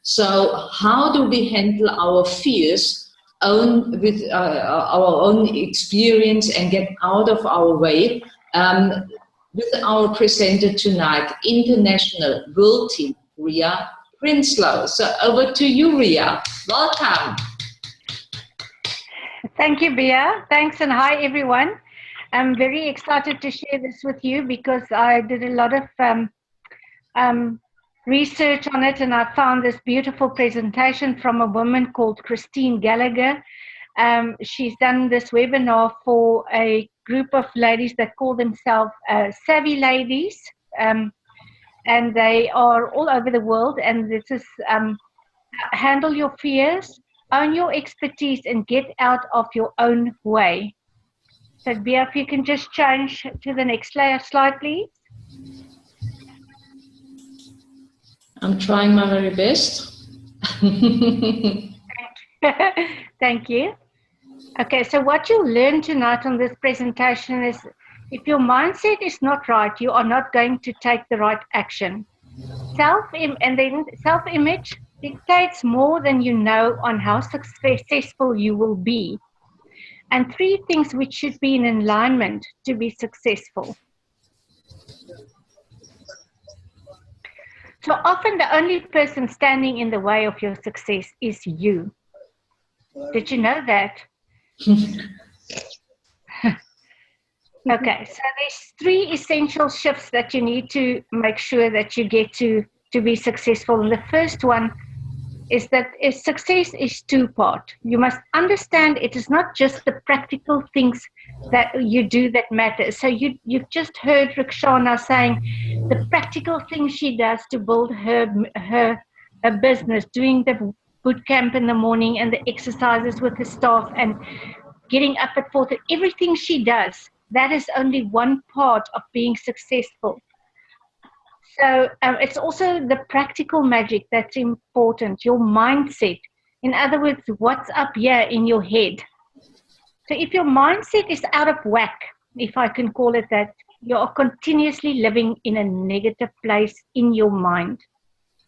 So how do we handle our fears with our own experience and get out of our way with our presenter tonight, international world team, Ria Prinsloo. So over to you, Ria. Welcome. Thank you, Bia. Thanks, and hi, everyone. I'm very excited to share this with you because I did a lot of research on it, and I found this beautiful presentation from a woman called Christine Gallagher. She's done this webinar for a group of ladies that call themselves Savvy Ladies, and they are all over the world. And this is handle your fears, own your expertise, and get out of your own way. So, Bia, if you can just change to the next slide, please. I'm trying my very best. Thank you. Okay, so what you'll learn tonight on this presentation is if your mindset is not right, you are not going to take the right action. Self-image dictates more than you know on how successful you will be. And 3 things which should be in alignment to be successful. So often the only person standing in the way of your success is you. Did you know that? Okay, so there's 3 essential shifts that you need to make sure that you get to be successful. And the first one is that success is 2-part. You must understand it is not just the practical things that you do that matter. So you've just heard Rukshana saying the practical things she does to build her business, doing the boot camp in the morning and the exercises with the staff and getting up at 4:30. Everything she does, that is only one part of being successful. So it's also the practical magic that's important, your mindset. In other words, what's up here in your head. So if your mindset is out of whack, if I can call it that, you are continuously living in a negative place in your mind.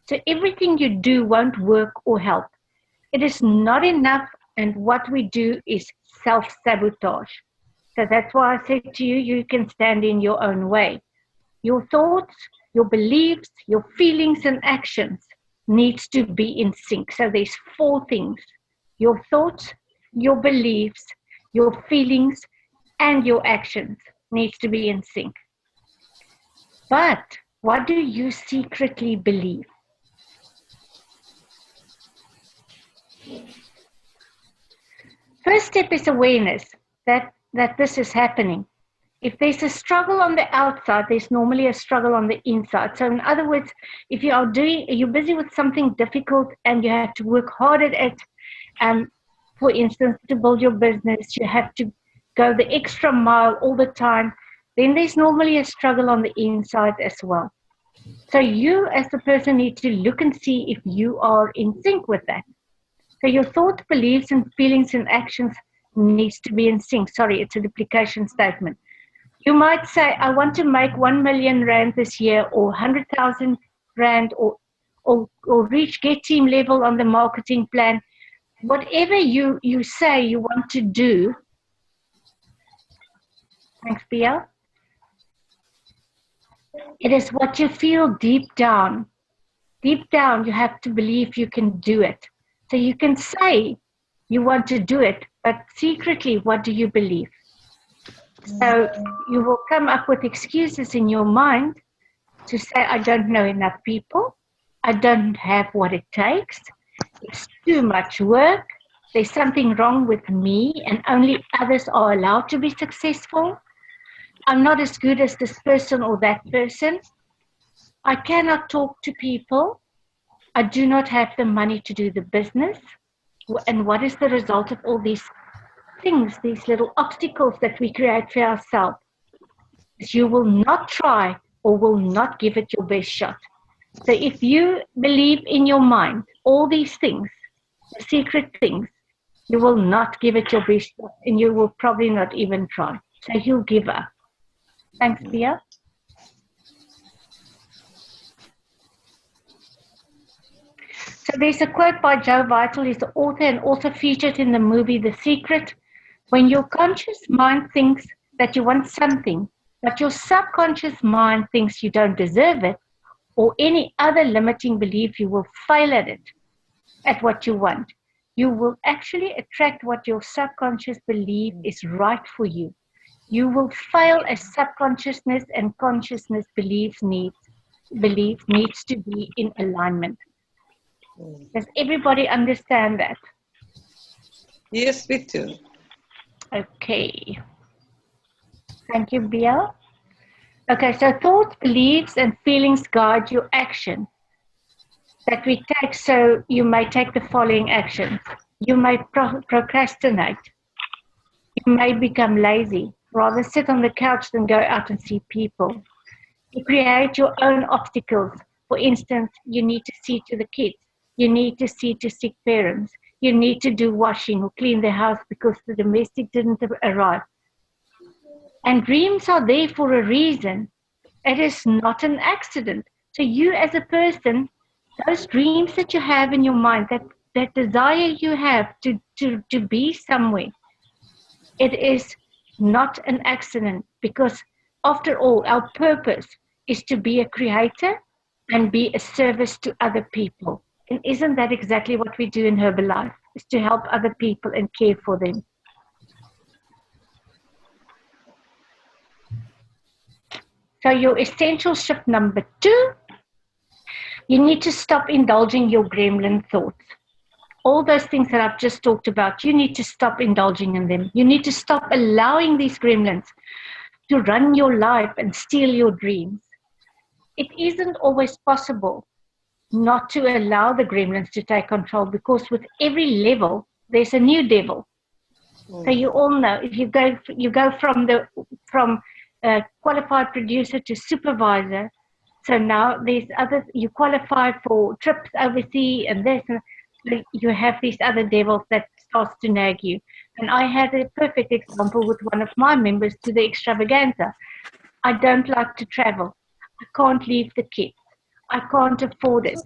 So everything you do won't work or help. It is not enough, and what we do is self-sabotage. So that's why I said to you, you can stand in your own way. Your thoughts, your beliefs, your feelings and actions needs to be in sync. So there's 4 things: your thoughts, your beliefs, your feelings, and your actions needs to be in sync. But what do you secretly believe? First step is awareness that this is happening. If there's a struggle on the outside, there's normally a struggle on the inside. So in other words, if you're busy with something difficult and you have to work hard at it, for instance, to build your business, you have to go the extra mile all the time, then there's normally a struggle on the inside as well. So you as the person need to look and see if you are in sync with that. So your thoughts, beliefs, and feelings and actions needs to be in sync. Sorry, it's a duplication statement. You might say, I want to make 1 million rand this year, or 100,000 rand, or get team level on the marketing plan. Whatever you say you want to do. Thanks, Bia. It is what you feel deep down. Deep down, you have to believe you can do it. So you can say you want to do it, but secretly, what do you believe? So you will come up with excuses in your mind to say, I don't know enough people. I don't have what it takes. It's too much work. There's something wrong with me, and only others are allowed to be successful. I'm not as good as this person or that person. I cannot talk to people. I do not have the money to do the business. And what is the result of all these things, these little obstacles that we create for ourselves? You will not try or will not give it your best shot. So if you believe in your mind all these things, the secret things, you will not give it your best shot, and you will probably not even try. So you'll give up. Thanks, Bia. So there's a quote by Joe Vital, he's the author and also featured in the movie The Secret. When your conscious mind thinks that you want something, but your subconscious mind thinks you don't deserve it, or any other limiting belief, you will fail at it, at what you want. You will actually attract what your subconscious belief is right for you. You will fail as subconsciousness and consciousness belief needs to be in alignment. Does everybody understand that? Yes, we do. Okay. Thank you, Bill. Okay, so thoughts, beliefs, and feelings guide your action that we take. So you may take the following actions. You may procrastinate. You may become lazy, rather sit on the couch than go out and see people. You create your own obstacles. For instance, you need to see to the kids. You need to see to sick parents. You need to do washing or clean the house because the domestic didn't arrive. And dreams are there for a reason. It is not an accident. So you as a person, those dreams that you have in your mind, that desire you have to be somewhere, it is not an accident, because after all, our purpose is to be a creator and be a service to other people. And isn't that exactly what we do in Herbalife? Is to help other people and care for them. So your essential shift number 2, you need to stop indulging your gremlin thoughts. All those things that I've just talked about, you need to stop indulging in them. You need to stop allowing these gremlins to run your life and steal your dreams. It isn't always possible not to allow the gremlins to take control, because with every level, there's a new devil. So you all know, if you go from qualified producer to supervisor. So now there's others, you qualify for trips overseas and this, and so you have these other devils that starts to nag you. And I had a perfect example with one of my members to the extravaganza. I don't like to travel. I can't leave the kids. I can't afford it.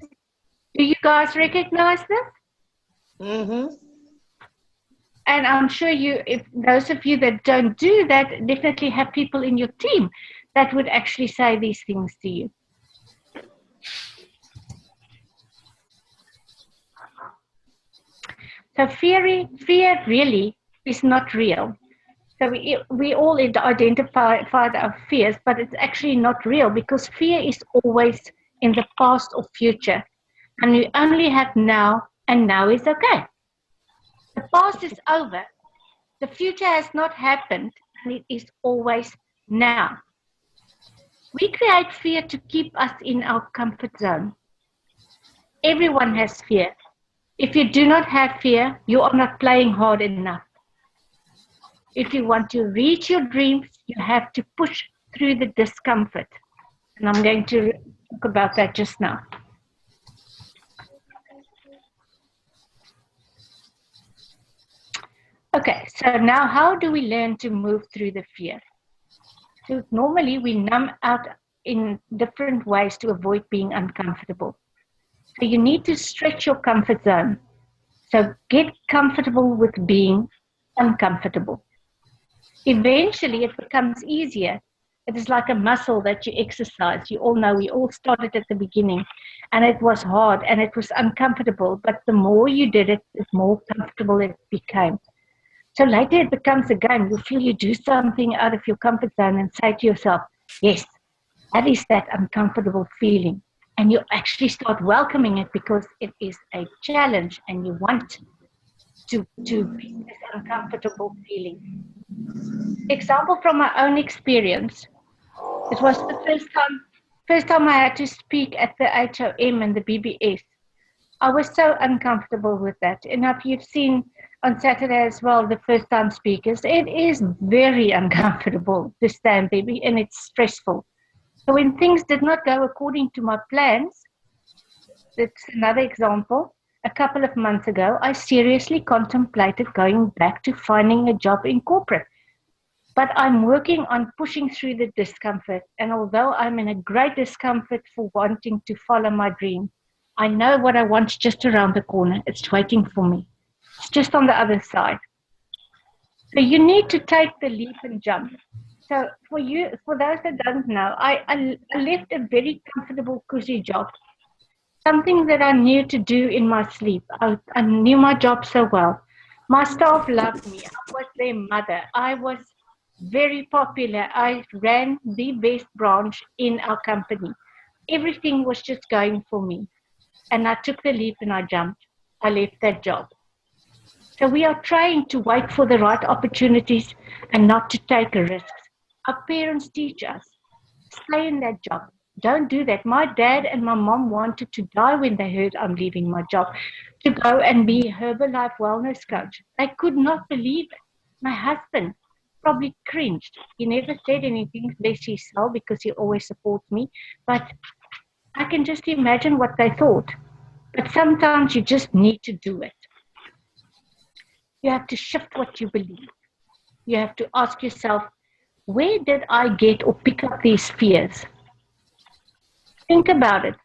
Do you guys recognize this? Mm-hmm. And I'm sure if those of you that don't do that, definitely have people in your team that would actually say these things to you. So fear really is not real. So we all identify our fears, but it's actually not real, because fear is always in the past or future. And we only have now, and now is okay. The past is over. The future has not happened, and it is always now. We create fear to keep us in our comfort zone. Everyone has fear. If you do not have fear, you are not playing hard enough. If you want to reach your dreams, you have to push through the discomfort. And I'm going to talk about that just now. Okay, so now how do we learn to move through the fear? So normally we numb out in different ways to avoid being uncomfortable. So you need to stretch your comfort zone. So get comfortable with being uncomfortable. Eventually it becomes easier. It is like a muscle that you exercise. You all know we all started at the beginning, and it was hard and it was uncomfortable, but the more you did it, the more comfortable it became. So later it becomes a game. You feel you do something out of your comfort zone and say to yourself, yes, that is that uncomfortable feeling. And you actually start welcoming it because it is a challenge and you want to be this uncomfortable feeling. Example from my own experience. It was the first time I had to speak at the HOM and the BBS. I was so uncomfortable with that. And if you've seen on Saturday as well, the first time speakers, it is very uncomfortable to stand there, and it's stressful. So when things did not go according to my plans, that's another example. A couple of months ago, I seriously contemplated going back to finding a job in corporate. But I'm working on pushing through the discomfort. And although I'm in a great discomfort for wanting to follow my dream, I know what I want just around the corner. It's waiting for me. It's just on the other side. So you need to take the leap and jump. So for those that don't know, I left a very comfortable, cushy job, something that I knew to do in my sleep. I knew my job so well. My staff loved me. I was their mother. I was very popular. I ran the best branch in our company. Everything was just going for me. And I took the leap and I jumped. I left that job. So we are trying to wait for the right opportunities and not to take risks. Our parents teach us, stay in that job. Don't do that. My dad and my mom wanted to die when they heard I'm leaving my job to go and be Herbalife wellness coach. They could not believe it. My husband probably cringed. He never said anything, bless his soul, because he always supports me. But I can just imagine what they thought. But sometimes you just need to do it. You have to shift what you believe. You have to ask yourself, where did I get or pick up these fears? Think about it.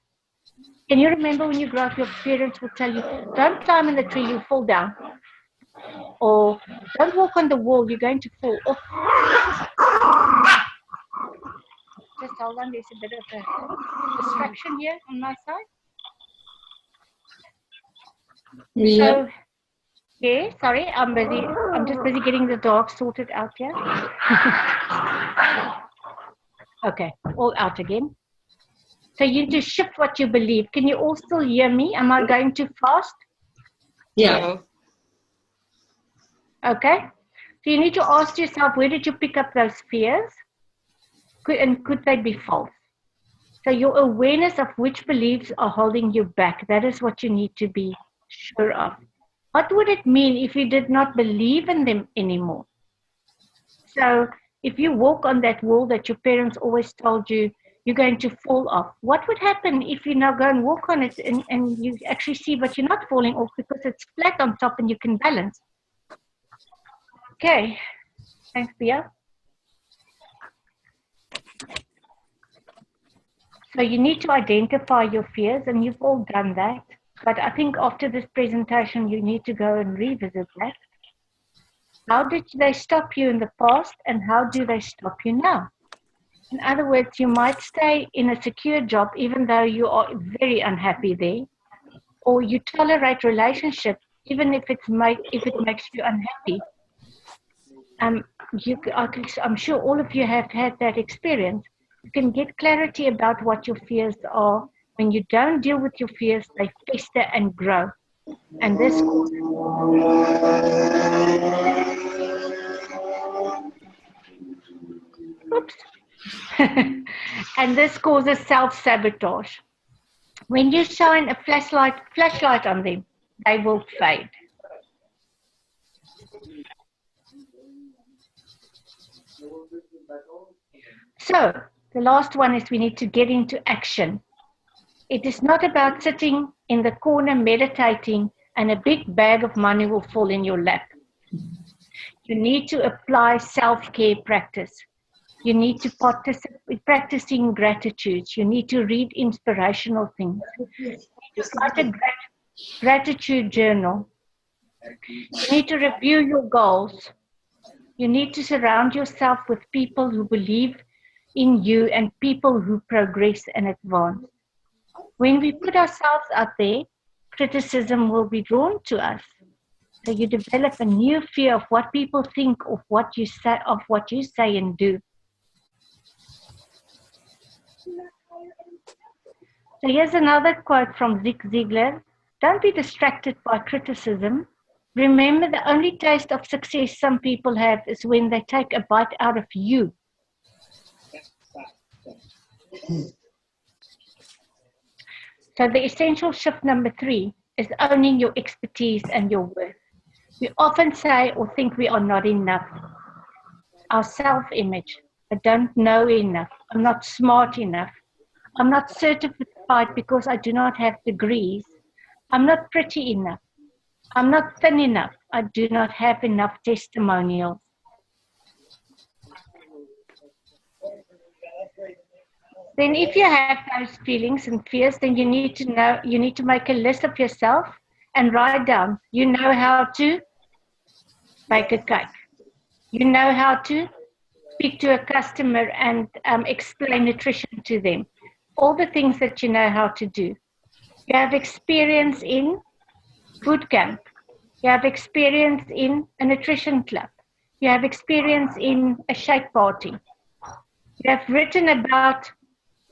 Can you remember when you grew up, your parents would tell you, don't climb in the tree, you fall down. Or don't walk on the wall, you're going to fall off. Just hold on, there's a bit of a distraction here on my side. Yeah. So, yeah, sorry, I'm busy. I'm just busy getting the dog sorted out here. Okay, all out again. So you need to shift what you believe. Can you all still hear me? Am I going too fast? Yeah. Okay. So you need to ask yourself, where did you pick up those fears? Could they be false? So your awareness of which beliefs are holding you back, that is what you need to be sure of. What would it mean if you did not believe in them anymore? So if you walk on that wall that your parents always told you you're going to fall off, what would happen if you now go and walk on it and you actually see but you're not falling off because it's flat on top and you can balance? Okay, thanks, Pia. So you need to identify your fears, and you've all done that. But I think after this presentation, you need to go and revisit that. How did they stop you in the past, and how do they stop you now? In other words, you might stay in a secure job even though you are very unhappy there, or you tolerate relationship even if it makes you unhappy. I'm sure all of you have had that experience. You can get clarity about what your fears are. When you don't deal with your fears, they fester and grow. And this and this causes self-sabotage. When you shine a flashlight on them, they will fade. So the last one is we need to get into action. It is not about sitting in the corner meditating and a big bag of money will fall in your lap. You need to apply self-care practice. You need to participate practicing gratitude. You need to read inspirational things. You need to write a gratitude journal. You need to review your goals. You need to surround yourself with people who believe in you and people who progress and advance. When we put ourselves out there, criticism will be drawn to us. So you develop a new fear of what people think of what you say and do. So here's another quote from Zig Ziglar. Don't be distracted by criticism. Remember, the only taste of success some people have is when they take a bite out of you. So the essential shift number 3 is owning your expertise and your worth. We often say or think we are not enough. Our self-image, I don't know enough, I'm not smart enough, I'm not certified because I do not have degrees, I'm not pretty enough, I'm not thin enough, I do not have enough testimonials. Then if you have those feelings and fears, then you need to know, you need to make a list of yourself and write down, you know how to bake a cake. You know how to speak to a customer and explain nutrition to them. All the things that you know how to do. You have experience in boot camp. You have experience in a nutrition club. You have experience in a shake party. You have written about,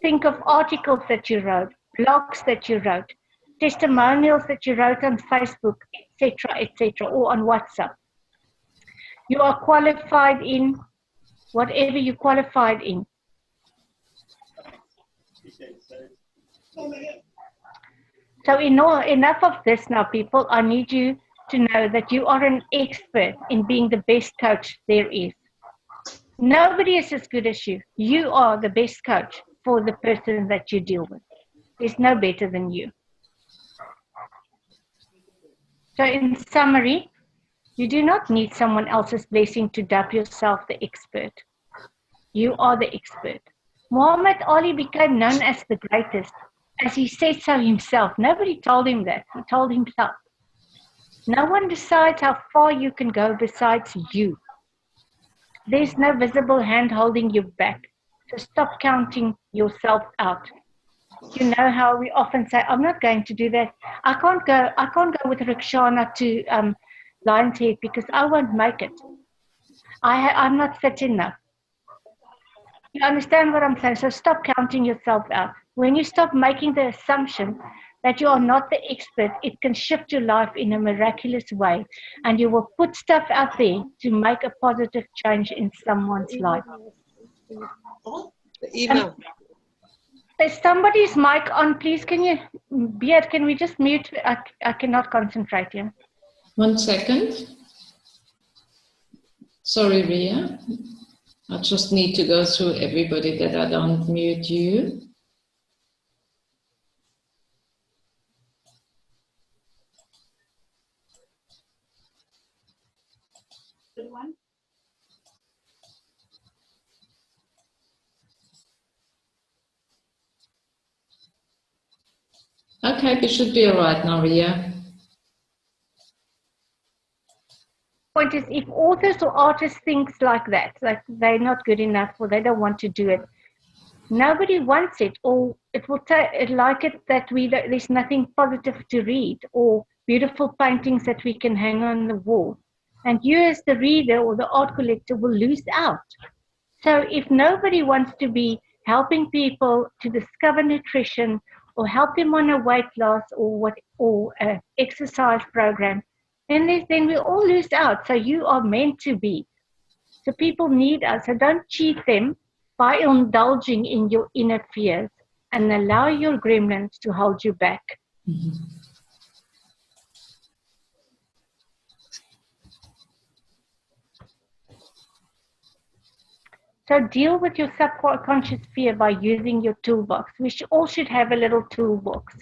think of articles that you wrote, blogs that you wrote, testimonials that you wrote on Facebook, etc., or on WhatsApp. You are qualified in whatever you qualified in. So enough of this now, people. I need you to know that you are an expert in being the best coach there is. Nobody is as good as you. You are the best coach for the person that you deal with. There's no better than you. So in summary, you do not need someone else's blessing to dub yourself the expert. You are the expert. Muhammad Ali became known as the greatest, as he said so himself. Nobody told him that. He told himself. No one decides how far you can go besides you. There's no visible hand holding you back. So stop counting yourself out. You know how we often say, I'm not going to do that. I can't go with Rikshana to Lion's Head because I won't make it. I'm not fit enough. You understand what I'm saying? So stop counting yourself out. When you stop making the assumption that you are not the expert, it can shift your life in a miraculous way, and you will put stuff out there to make a positive change in someone's life. Is somebody's mic on, please? Can you, Beard, can we just mute? I cannot concentrate here. 1 second. Sorry, Ria. I just need to go through everybody that I don't mute you. Good one. Okay, it should be all right now, Ria. Point is, if authors or artists think like that, like they're not good enough or they don't want to do it, nobody wants it, or it will like it that there's nothing positive to read or beautiful paintings that we can hang on the wall. And you as the reader or the art collector will lose out. So if nobody wants to be helping people to discover nutrition or help them on a weight loss or an exercise program, then we all lose out. So you are meant to be. So people need us. So don't cheat them by indulging in your inner fears and allow your gremlins to hold you back. Mm-hmm. So deal with your subconscious fear by using your toolbox. We all should have a little toolbox.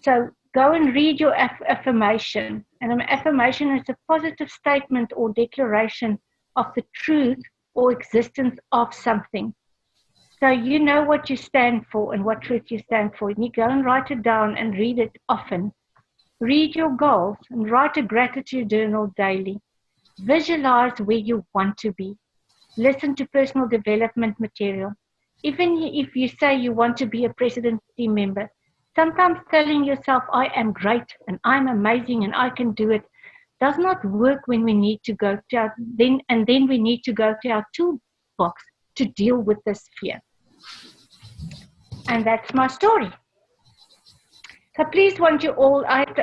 So go and read your affirmation. And an affirmation is a positive statement or declaration of the truth or existence of something. So you know what you stand for and what truth you stand for. And you go and write it down and read it often. Read your goals and write a gratitude journal daily. Visualize where you want to be. Listen to personal development material. Even if you say you want to be a presidency member, sometimes telling yourself, I am great and I'm amazing and I can do it, does not work when we need to go to then we need to go to our toolbox to deal with this fear. And that's my story. So please, want you all, like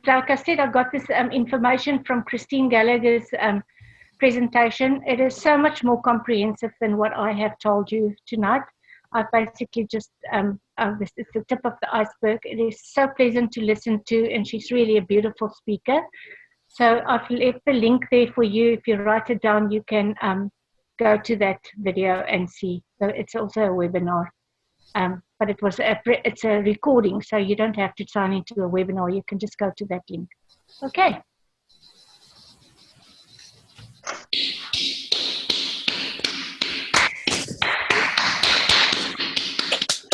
I said, I got this information from Christine Gallagher's presentation. It is so much more comprehensive than what I have told you tonight. I basically just, it's the tip of the iceberg. It is so pleasant to listen to, and she's really a beautiful speaker. So I've left the link there for you. If you write it down, you can go to that video and see. So it's also a webinar, but it's a recording, so you don't have to sign into a webinar. You can just go to that link. Okay.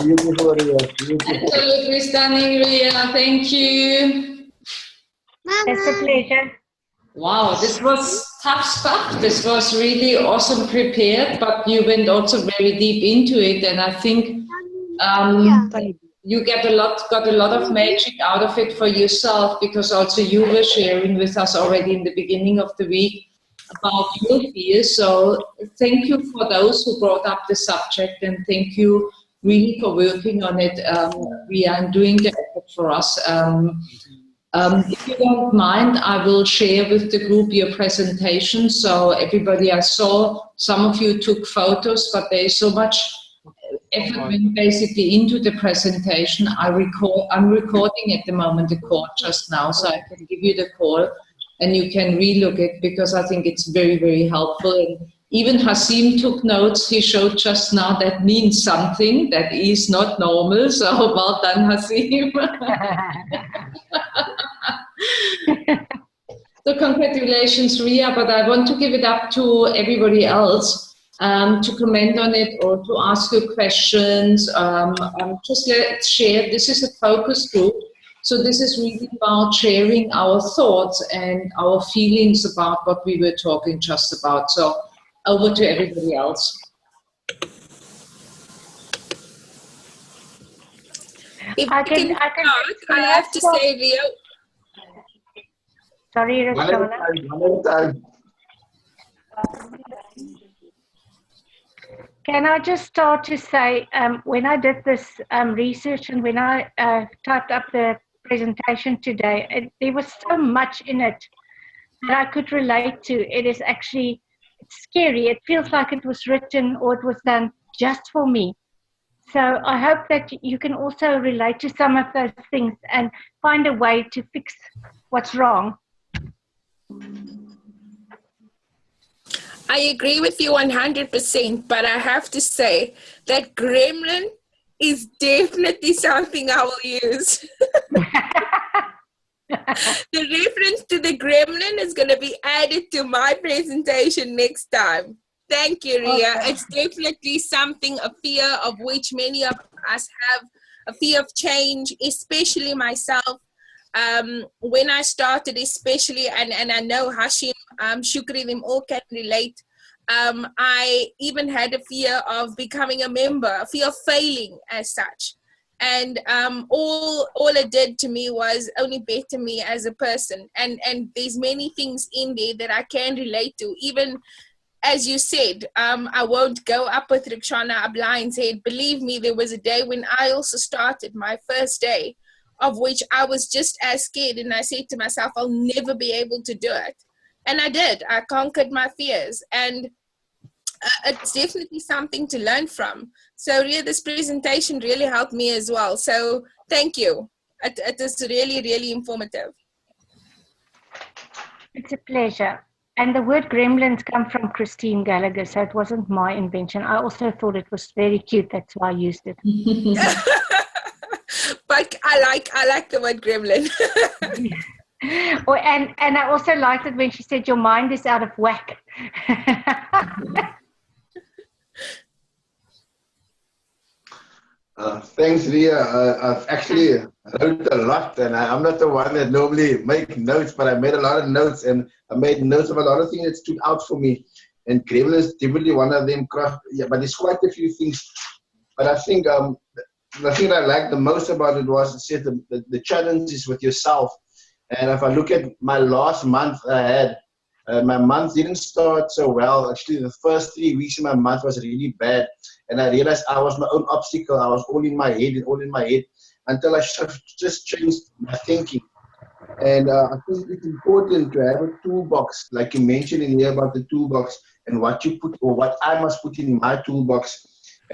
Beautiful, Ria. Beautiful. Absolutely stunning, Ria. Thank you. It's a pleasure. Wow, this was tough stuff. This was really awesome prepared, but you went also very deep into it, and I think you got a lot of magic out of it for yourself, because also you were sharing with us already in the beginning of the week about your fears. So thank you for those who brought up the subject, and thank you really for working on it, Ria, and doing the effort for us. If you don't mind, I will share with the group your presentation. So everybody, I saw some of you took photos, but there is so much effort went basically into the presentation. I'm recording at the moment the call just now, so I can give you the call and you can relook it, because I think it's very, very helpful. And even Hasim took notes. He showed just now that means something that is not normal. So well done, Hasim. So congratulations, Ria, but I want to give it up to everybody else to comment on it or to ask you questions. Just let's share. This is a focus group. So this is really about sharing our thoughts and our feelings about what we were talking just about. So over to everybody else. If I have to say, Ria. Sorry, Roxana. Can I just start to say, when I did this research and when I typed up the presentation today, there was so much in it that I could relate to. It is actually, it's scary. It feels like it was written or it was done just for me. So I hope that you can also relate to some of those things and find a way to fix what's wrong. I agree with you 100%, but I have to say that gremlin is definitely something I will use. The reference to the gremlin is going to be added to my presentation next time. Thank you, Ria. Okay. It's definitely something, a fear of which many of us have, a fear of change, especially myself. When I started, especially, and I know Hashim, Shukri, them all can relate, I even had a fear of becoming a member, a fear of failing as such. And all it did to me was only better me as a person. And there's many things in there that I can relate to. Even as you said, I won't go up with Rikshana a blind head. Believe me, there was a day when I also started my first day, of which I was just as scared. And I said to myself, I'll never be able to do it. And I did. I conquered my fears. And it's definitely something to learn from. So Ria, this presentation really helped me as well. So thank you. It is really, really informative. It's a pleasure. And the word gremlins come from Christine Gallagher, so it wasn't my invention. I also thought it was very cute. That's why I used it. But I like the word gremlin. Oh, and I also liked it when she said your mind is out of whack. Thanks, Ria. I've actually wrote a lot, and I'm not the one that normally make notes, but I made a lot of notes, and I made notes of a lot of things that stood out for me. And gremlin is definitely one of them. Yeah, but there's quite a few things. But I think the thing that I liked the most about it was the challenges with yourself. And if I look at my last month I had, my month didn't start so well. Actually, the first 3 weeks of my month was really bad. And I realized I was my own obstacle. I was all in my head until I just changed my thinking. And I think it's important to have a toolbox, like you mentioned in here about the toolbox and what you put or what I must put in my toolbox.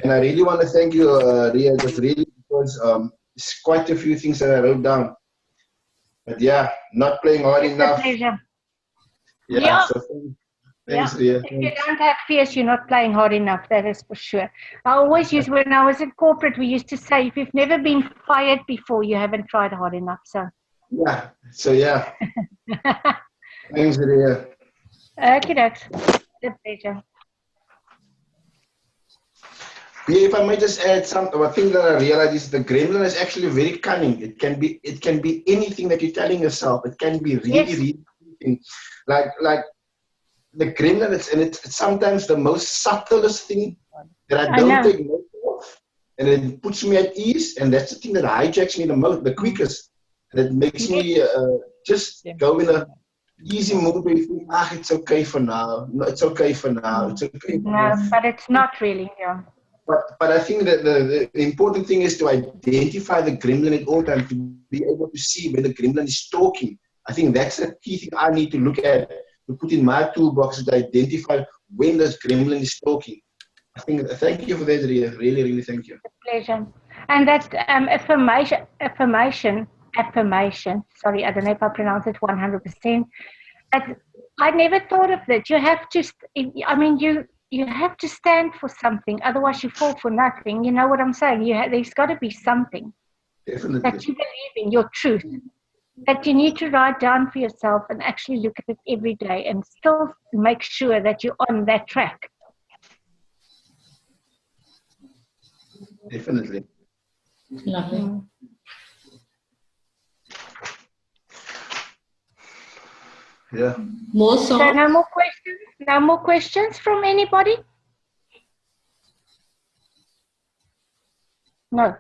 And I really want to thank you, Ria, just really because it's quite a few things that I wrote down. But yeah, not playing hard enough. Yeah. So thanks, Ria. If you don't have fears, you're not playing hard enough. That is for sure. I always use, when I was in corporate, we used to say, if you've never been fired before, you haven't tried hard enough. So. Yeah. So yeah. Thanks, Ria. Okay, that's a pleasure. Yeah, if I might just add one thing that I realized is the gremlin is actually very cunning. It can be anything that you're telling yourself. It can be really, Yes. really anything. Like the gremlin, it's sometimes the most subtlest thing that I I don't know. take note of, and it puts me at ease. And that's the thing that hijacks me the most, the quickest, and it makes me just go in a easy mood where you think, it's okay for now. No, it's okay for now. It's okay. No, but it's not really. Yeah. But I think that the important thing is to identify the gremlin at all times, to be able to see when the gremlin is talking. I think that's the key thing I need to look at, to put in my toolbox, to identify when this gremlin is talking. I think, thank you for that, Ria. Really, really thank you. Pleasure. And that affirmation, sorry, I don't know if I pronounce it 100%. I never thought of that. You have to, you have to stand for something, otherwise you fall for nothing. You know what I'm saying? There's got to be something Definitely. that you believe in, your truth, that you need to write down for yourself and actually look at it every day and still make sure that you're on that track. Definitely. Lovely. Yeah. More So thoughts? no more questions? No more questions from anybody? No.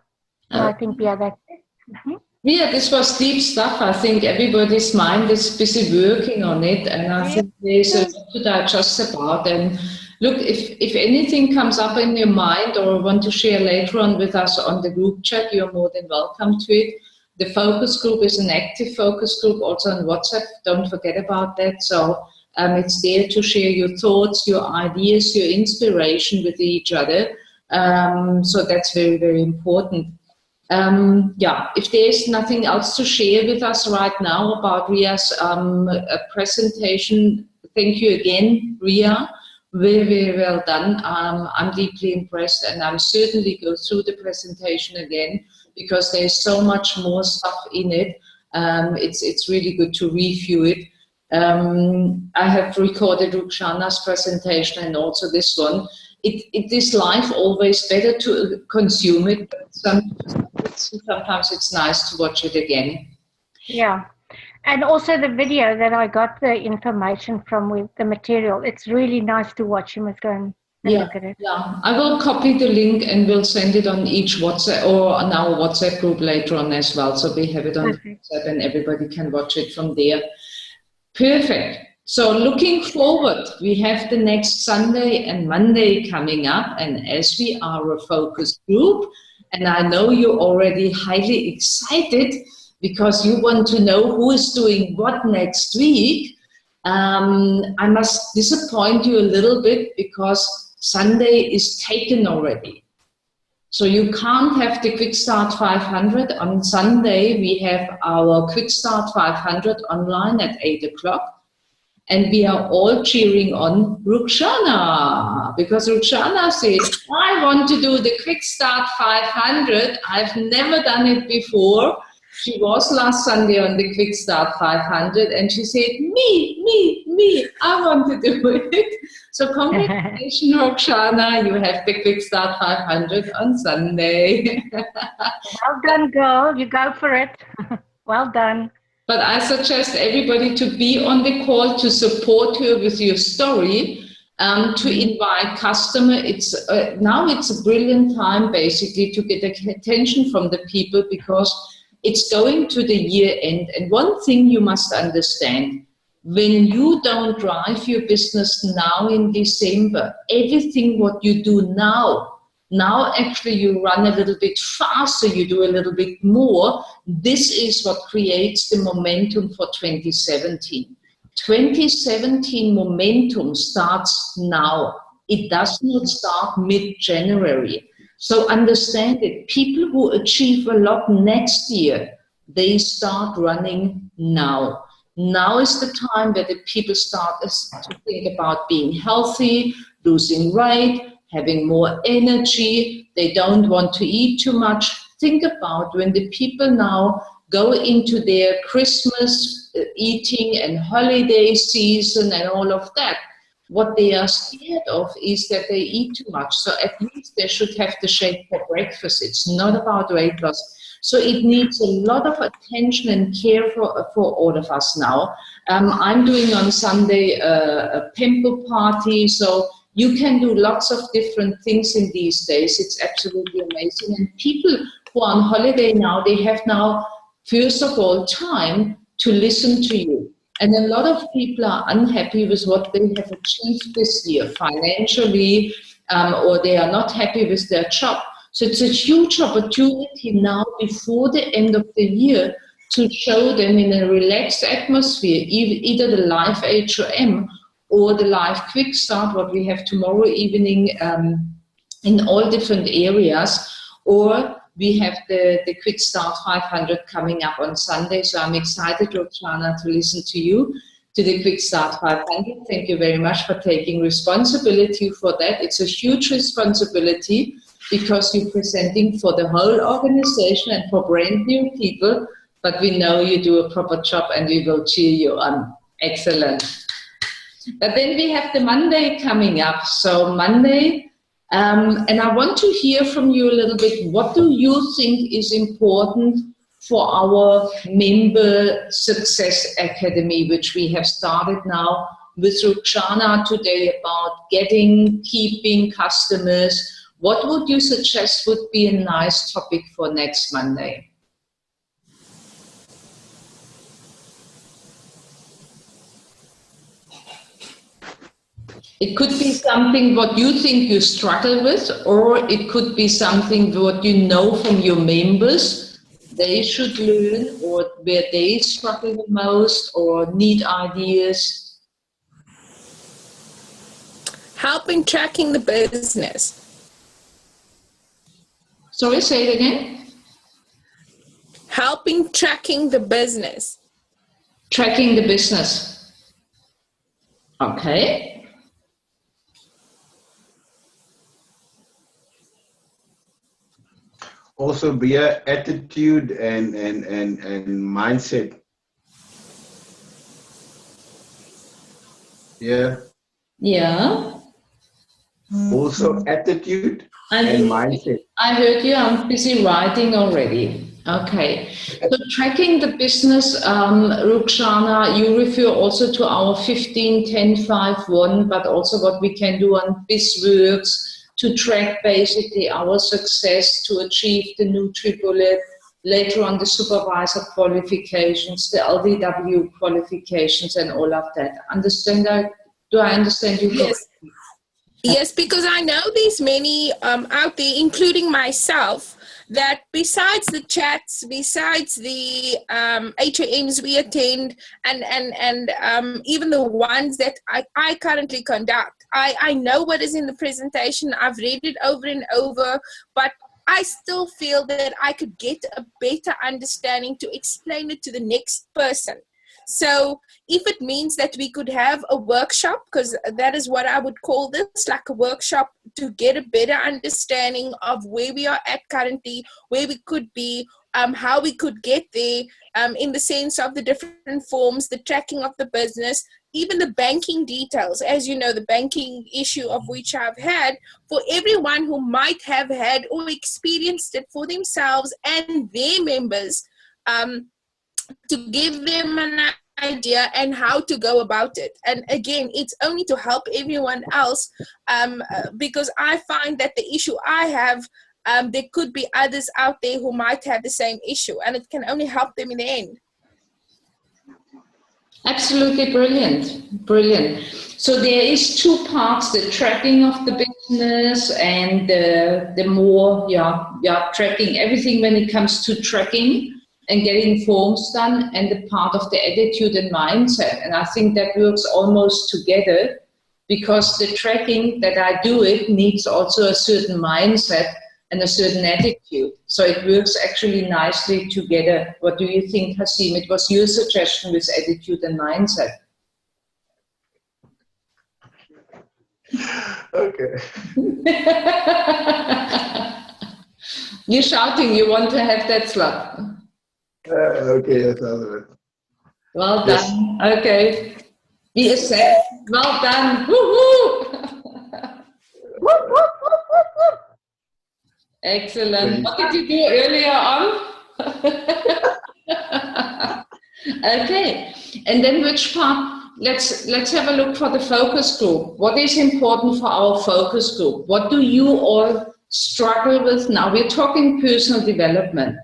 No, I think that's it. Yeah, this was deep stuff. I think everybody's mind is busy working on it, and I think there's a lot to digest about. And look, if anything comes up in your mind or want to share later on with us on the group chat, you're more than welcome to it. The focus group is an active focus group also on WhatsApp. Don't forget about that. So it's there to share your thoughts, your ideas, your inspiration with each other. So that's very, very important. If there's nothing else to share with us right now about Ria's presentation, thank you again, Ria. Very, very well done. I'm deeply impressed, and I'll certainly go through the presentation again because there's so much more stuff in it. It's really good to review it. I have recorded Ruxana's presentation and also this one. It is live always better to consume it, but sometimes it's nice to watch it again. Yeah. And also the video that I got the information from with the material, it's really nice to watch. You must go and look at it. Yeah, I will copy the link and we'll send it on each WhatsApp or on our WhatsApp group later on as well. So we have it on WhatsApp and everybody can watch it from there. Perfect. So looking forward, we have the next Sunday and Monday coming up, and as we are a focus group, and I know you're already highly excited because you want to know who is doing what next week, I must disappoint you a little bit because Sunday is taken already. So you can't have the Quick Start 500. On Sunday, we have our Quick Start 500 online at 8 o'clock. And we are all cheering on Ruxana because Ruxana says, I want to do the Quick Start 500. I've never done it before. She was last Sunday on the Quick Start 500 and she said, me, I want to do it. So congratulations, Ruxana, you have the Quick Start 500 on Sunday. Well done, girl. You go for it. Well done. But I suggest everybody to be on the call to support her with your story, to invite customer. Now it's a brilliant time basically to get the attention from the people because it's going to the year end. And one thing you must understand, when you don't drive your business now in December, everything what you do now actually you run a little bit faster, you do a little bit more. This is what creates the momentum for 2017. 2017 momentum starts now. It does not start mid-January. So understand it. People who achieve a lot next year, they start running now. Now is the time where the people start to think about being healthy, losing weight, having more energy. They don't want to eat too much. Think about when the people now go into their Christmas eating and holiday season and all of that. what they are scared of is that they eat too much. So at least they should have the shake for breakfast. It's not about weight loss. So it needs a lot of attention and care for all of us now. I'm doing on Sunday a pimple party, so you can do lots of different things in these days. It's absolutely amazing. And people who are on holiday now, they have now, first of all, time to listen to you. And a lot of people are unhappy with what they have achieved this year financially, or they are not happy with their job. So it's a huge opportunity now before the end of the year to show them in a relaxed atmosphere, either the live HOM or the live quick start, what we have tomorrow evening in all different areas, or we have the Quick Start 500 coming up on Sunday. So I'm excited, Roxana, to listen to you, to the Quick Start 500. Thank you very much for taking responsibility for that. It's a huge responsibility because you're presenting for the whole organization and for brand new people, but we know you do a proper job and we will cheer you on. Excellent. But then we have the Monday coming up. So Monday, and I want to hear from you a little bit, what do you think is important for our Member Success Academy, which we have started now with Ruxana today about getting, keeping customers? What would you suggest would be a nice topic for next Monday? It could be something what you think you struggle with, or it could be something what you know from your members they should learn, or where they struggle the most or need ideas. Helping tracking the business. Sorry, say it again. Helping tracking the business. Tracking the business. Okay. Also be a attitude and mindset. Yeah. Yeah. Also attitude and mindset. I heard you. I'm busy writing already. Okay. So tracking the business, Ruxana, you refer also to our 15-10-5-1, but also what we can do on BizWorks to track basically our success to achieve the NutriBullet, later on the supervisor qualifications, the LDW qualifications and all of that. Understand that? Do I understand you correctly? Yes. Yes, because I know there's many out there, including myself, that besides the chats, besides the HOMs we attend, and even the ones that I currently conduct, I know what is in the presentation. I've read it over and over, but I still feel that I could get a better understanding to explain it to the next person. So if it means that we could have a workshop, because that is what I would call this, like a workshop to get a better understanding of where we are at currently, where we could be, how we could get there, in the sense of the different forms, the tracking of the business, even the banking details. As you know, the banking issue of which I've had, for everyone who might have had or experienced it for themselves and their members, to give them an idea and how to go about it. And again, it's only to help everyone else, because I find that the issue I have, there could be others out there who might have the same issue, and it can only help them in the end. Absolutely brilliant, brilliant. So there is two parts, the tracking of the business and the more, tracking everything when it comes to tracking and getting forms done, and the part of the attitude and mindset. And I think that works almost together, because the tracking that I do it needs also a certain mindset and a certain attitude. So it works actually nicely together. What do you think, Hasim? It was your suggestion with attitude and mindset. Okay. You're shouting, you want to have that slot. Okay, that's all right. Well done. Yes. Okay. Be accept. Well done. Woohoo! Whoop, whoop, whoop, whoop, whoop. Excellent. What did you do earlier on? Okay. And then which part? Let's have a look for the focus group. What is important for our focus group? What do you all struggle with now? We're talking personal development.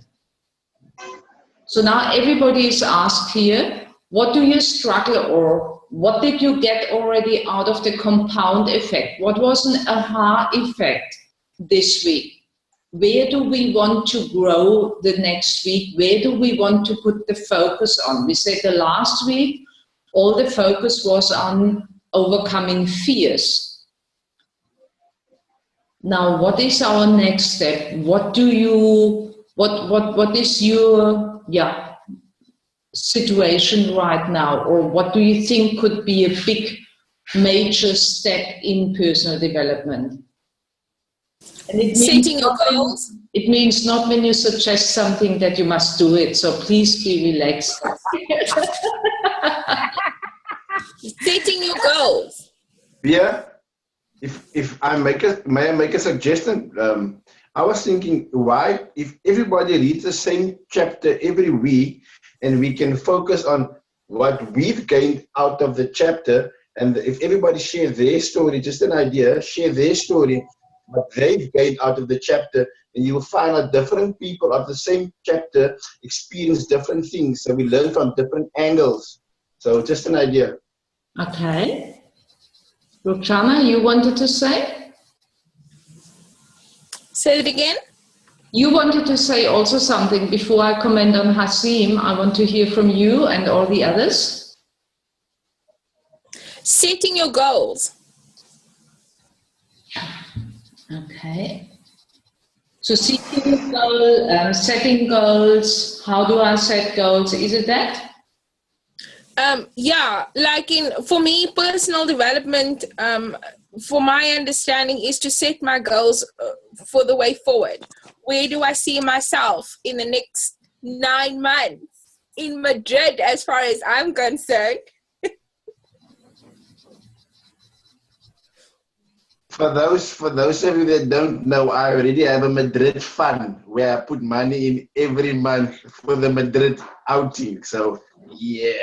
So now everybody is asked here, what do you struggle, or what did you get already out of the compound effect? What was an aha effect this week? Where do we want to grow the next week? Where do we want to put the focus on? We said the last week, all the focus was on overcoming fears. Now, what is our next step? What is your situation right now? Or what do you think could be a big, major step in personal development? And it setting your goals. It means not when you suggest something that you must do it. So please be relaxed. Setting your goals. Yeah. If I may I make a suggestion? I was thinking, why, if everybody reads the same chapter every week, and we can focus on what we've gained out of the chapter, and if everybody shares their story, just an idea, share their story, what they've gained out of the chapter, and you will find out different people of the same chapter experience different things. So we learn from different angles. So just an idea. Okay. Ruchana, you wanted to say? Say it again. You wanted to say also something before I comment on Hasim. I want to hear from you and all the others. Setting your goals. Okay. So setting a goal, setting goals. How do I set goals? Is it that? Yeah, like for me, personal development, for my understanding, is to set my goals for the way forward. Where do I see myself in the next 9 months in Madrid, as far as I'm concerned? For those of you that don't know, I already have a Madrid fund where I put money in every month for the Madrid outing. So, yeah.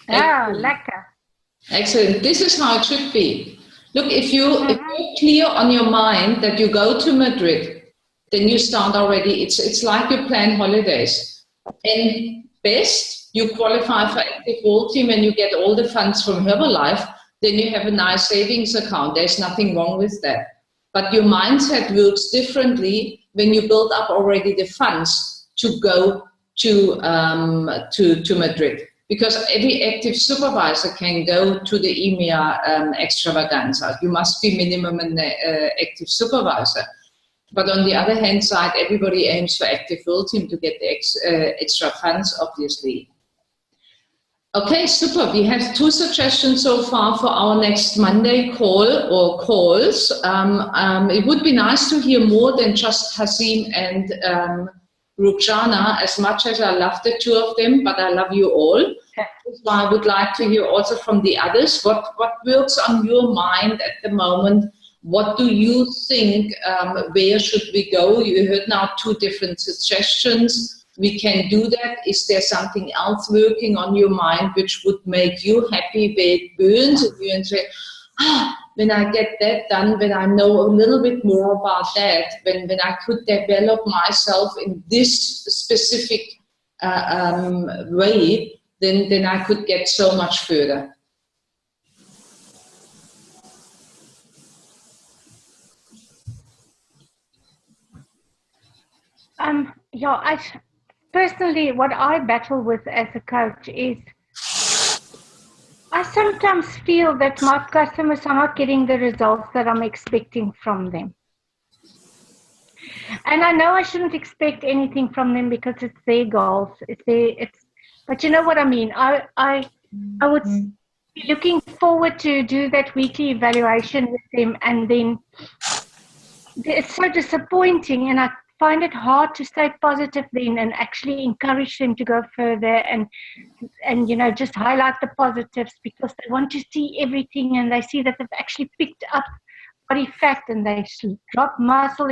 Ah, lekker. Excellent. This is how it should be. Look, if you're clear on your mind that you go to Madrid, then you start already. It's like you plan holidays. And best, you qualify for Active World Team and you get all the funds from Herbalife, then you have a nice savings account. There's nothing wrong with that. But your mindset works differently when you build up already the funds to go to Madrid. Because every active supervisor can go to the EMEA extravaganza. You must be minimum an active supervisor. But on the other hand side, everybody aims for Active World Team to get the extra funds, obviously. Okay, super. We have 2 suggestions so far for our next Monday call or calls. It would be nice to hear more than just Hasim and Ruchana, as much as I love the 2 of them, but I love you all. So I would like to hear also from the others. What works on your mind at the moment? What do you think? Where should we go? You heard now 2 different suggestions. We can do that. Is there something else working on your mind which would make you happy, where it burns at you and say, when I get that done, when I know a little bit more about that, when I could develop myself in this specific way, then I could get so much further. Personally, what I battle with as a coach is I sometimes feel that my customers are not getting the results that I'm expecting from them. And I know I shouldn't expect anything from them because it's their goals. But you know what I mean? I would be looking forward to do that weekly evaluation with them, and then it's so disappointing, and I find it hard to stay positive then and actually encourage them to go further and just highlight the positives, because they want to see everything and they see that they've actually picked up body fat and they drop muscle,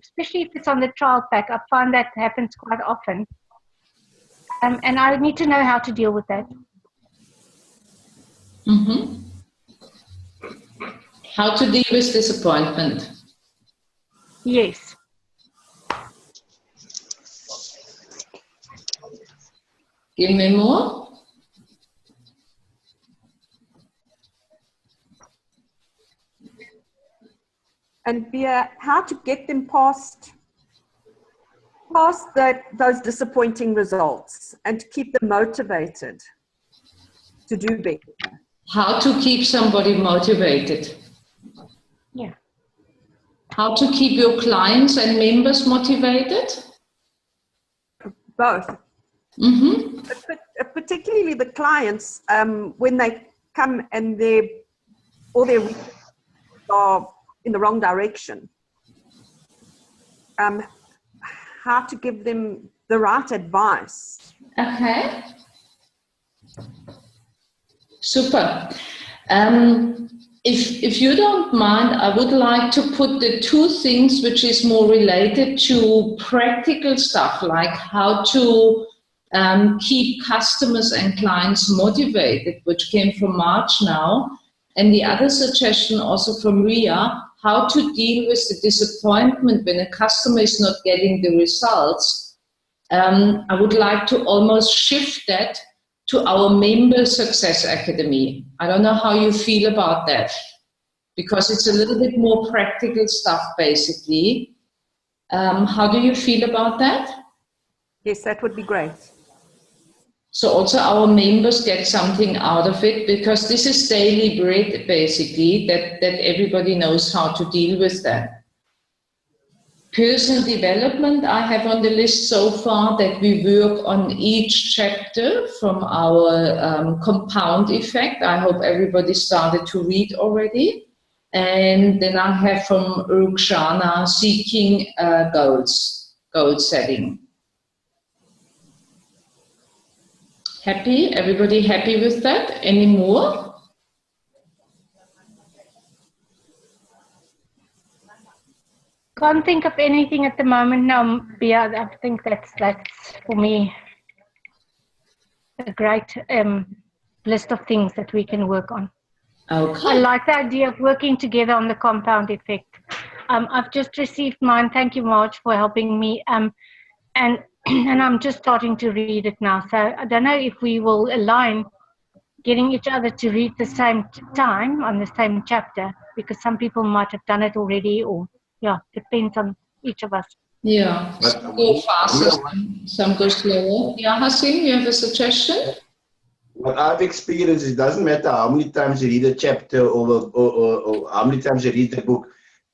especially if it's on the trial pack. I find that happens quite often. And I need to know how to deal with that. Mm-hmm. How to deal with disappointment. Yes. Give me more. And how to get them past those disappointing results and to keep them motivated to do better. How to keep somebody motivated. Yeah. How to keep your clients and members motivated? Both. Mm-hmm. But particularly the clients, when they come and their are in the wrong direction, how to give them the right advice. Okay. Super. If you don't mind, I would like to put the two things which is more related to practical stuff, like how to keep customers and clients motivated, which came from March now. And the other suggestion also from Ria, how to deal with the disappointment when a customer is not getting the results. I would like to almost shift that to our Member Success Academy. I don't know how you feel about that, because it's a little bit more practical stuff, basically. How do you feel about that? Yes, that would be great. So also our members get something out of it, because this is daily bread, basically, that everybody knows how to deal with that. Personal development, I have on the list so far that we work on each chapter from our compound effect. I hope everybody started to read already. And then I have from Ruxana, seeking goal setting. Happy? Everybody happy with that? Any more? Can't think of anything at the moment now, Bia. I think that's for me a great list of things that we can work on. Okay. I like the idea of working together on the compound effect. I've just received mine. Thank you, Marge, for helping me. And I'm just starting to read it now. So I don't know if we will align getting each other to read the same time on the same chapter, because some people might have done it already, or depends on each of us. Yeah, some go faster, some go slower. Yeah, Hasim, you have a suggestion? What I've experienced, it doesn't matter how many times you read a chapter or how many times you read the book.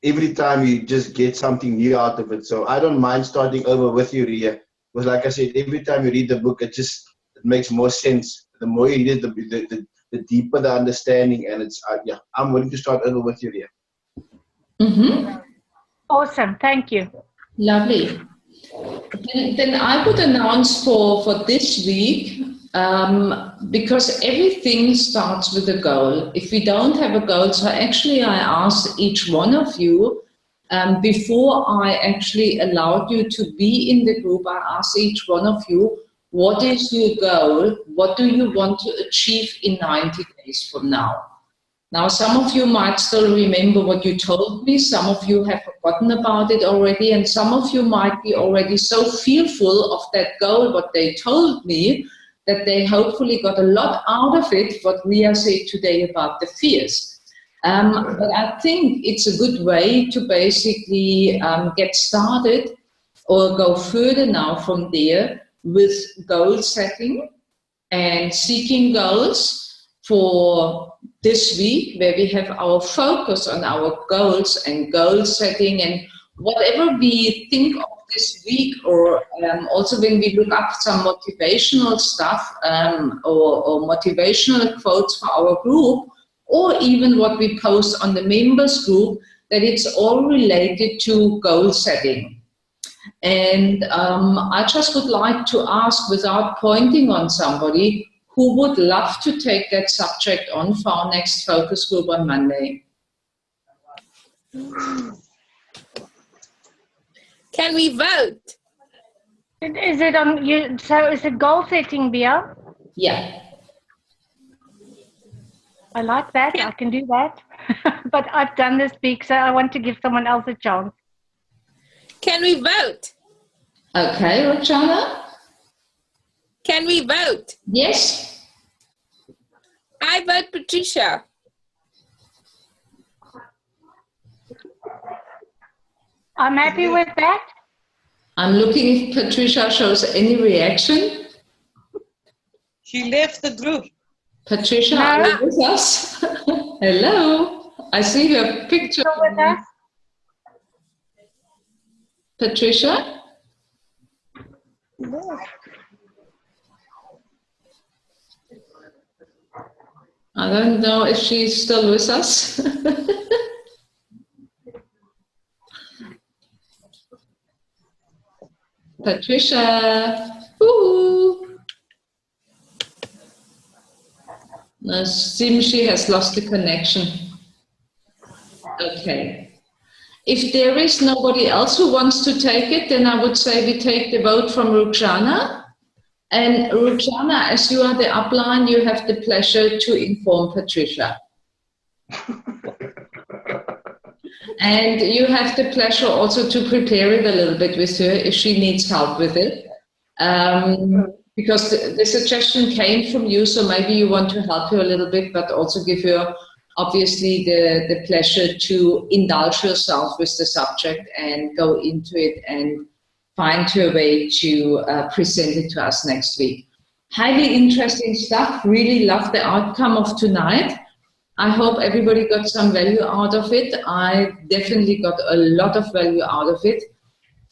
Every time you just get something new out of it. So I don't mind starting over with you, Ria. Because like I said, every time you read the book, it makes more sense. The more you read it, the deeper the understanding. And it's, I'm willing to start over with you, Ria. Mm-hmm. Awesome, thank you. Lovely. Then I would announce for this week, because everything starts with a goal. If we don't have a goal, so actually I asked each one of you, before I actually allowed you to be in the group, I asked each one of you, what is your goal? What do you want to achieve in 90 days from now? Now, some of you might still remember what you told me. Some of you have forgotten about it already. And some of you might be already so fearful of that goal, what they told me, that they hopefully got a lot out of it, what Ria said today about the fears. But I think it's a good way to basically get started or go further now from there with goal setting and seeking goals for this week, where we have our focus on our goals and goal setting and whatever we think of this week, or also when we look up some motivational stuff or motivational quotes for our group, or even what we post on the members group, that it's all related to goal setting. And I just would like to ask, without pointing on somebody, who would love to take that subject on for our next focus group on Monday? Can we vote? Is it on you? So is it goal setting, Bia? Yeah. I like that. I can do that. But I've done this big, so I want to give someone else a chance. Can we vote? Okay, Roxana? Can we vote? Yes? I vote Patricia. I'm happy with that. I'm looking if Patricia shows any reaction. She left the group. Patricia, No. are you with us? Hello. I see your picture. Still with us? Patricia? I don't know if she's still with us. Patricia. Woo. No, seems she has lost the connection. Okay. If there is nobody else who wants to take it, then I would say we take the vote from Ruxana. And Ruxana, as you are the upline, you have the pleasure to inform Patricia. And you have the pleasure also to prepare it a little bit with her if she needs help with it. Because the suggestion came from you, so maybe you want to help her a little bit, but also give her obviously the pleasure to indulge yourself with the subject and go into it and find her way to present it to us next week. Highly interesting stuff. Really love the outcome of tonight. I hope everybody got some value out of it. I definitely got a lot of value out of it.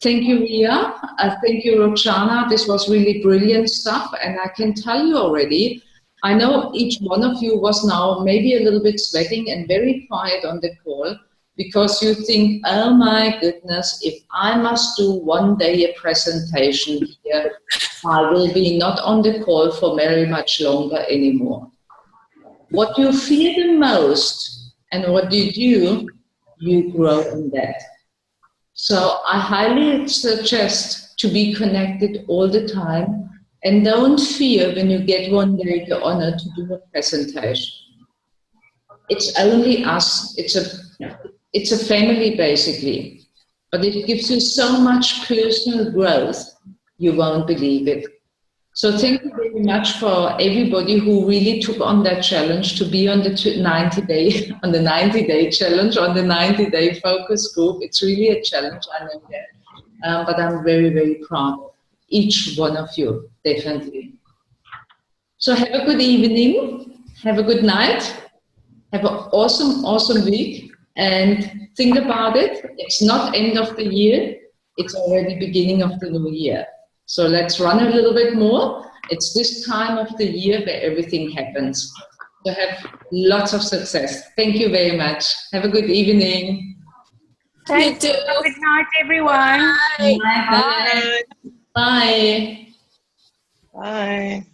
Thank you, Ria. Thank you, Roxana. This was really brilliant stuff. And I can tell you already, I know each one of you was now maybe a little bit sweating and very quiet on the call because you think, oh my goodness, if I must do one day a presentation here, I will be not on the call for very much longer anymore. What you fear the most and what you do, you grow in that. So I highly suggest to be connected all the time and don't fear when you get one day the honor to do a presentation. It's only us, it's a family basically, but it gives you so much personal growth, you won't believe it. So thank you very much for everybody who really took on that challenge to be on the 90-day challenge, on the 90-day focus group. It's really a challenge, I know that. But I'm very, very proud of each one of you, definitely. So have a good evening, have a good night, have an awesome, awesome week, and think about it. It's not end of the year, it's already beginning of the new year. So let's run a little bit more. It's this time of the year where everything happens. So have lots of success. Thank you very much. Have a good evening. Thank you. Good night, everyone. Bye. Bye. Bye. Bye.